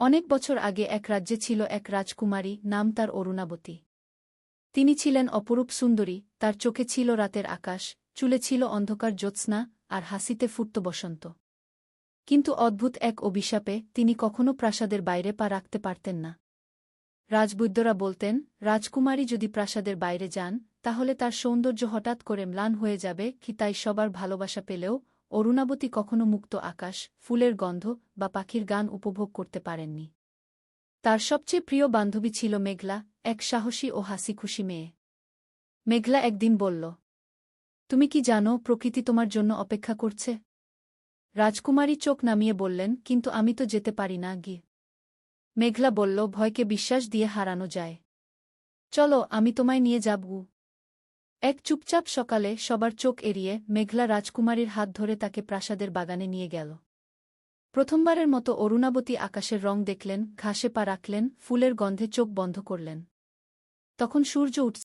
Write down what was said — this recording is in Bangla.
অনেক বছর আগে এক রাজ্যে ছিল এক রাজকুমারী, নাম তার অরুণাবতী। তিনি ছিলেন অপরূপ সুন্দরী, তার চোখে ছিল রাতের আকাশ, চুলে ছিল অন্ধকার জ্যোৎস্না, আর হাসিতে ফুটত বসন্ত। কিন্তু অদ্ভুত এক অভিশাপে তিনি কখনো প্রাসাদের বাইরে পা রাখতে পারতেন না। রাজবৈদ্যরা বলতেন, রাজকুমারী যদি প্রাসাদের বাইরে যান, তাহলে তার সৌন্দর্য হঠাৎ করে ম্লান হয়ে যাবে। তাই সবার ভালোবাসা পেলেও অরুণাবতী কখনো মুক্ত আকাশ, ফুলের গন্ধ বা পাখির গান উপভোগ করতে পারেননি। তার সবচেয়ে প্রিয় বান্ধবী ছিল মেঘলা, এক সাহসী ও হাসিখুশি মেয়ে। মেঘলা একদিন বলল, তুমি কি জানো প্রকৃতি তোমার জন্য অপেক্ষা করছে? রাজকুমারী চোখ নামিয়ে বললেন, কিন্তু আমি তো যেতে পারি না গি। মেঘলা বলল, ভয়কে বিশ্বাস দিয়ে হারানো যায়। চলো, আমি তোমায় নিয়ে যাব। এক চুপচাপ সকালে সবার চোখ এড়িয়ে মেঘলা রাজকুমারীর হাত ধরে তাকে প্রাসাদের বাগানে নিয়ে গেল। প্রথমবারের মতো অরুণাবতী আকাশের রং দেখলেন, ঘাসে পা রাখলেন, ফুলের গন্ধে চোখ বন্ধ করলেন। তখন সূর্য উঠছে।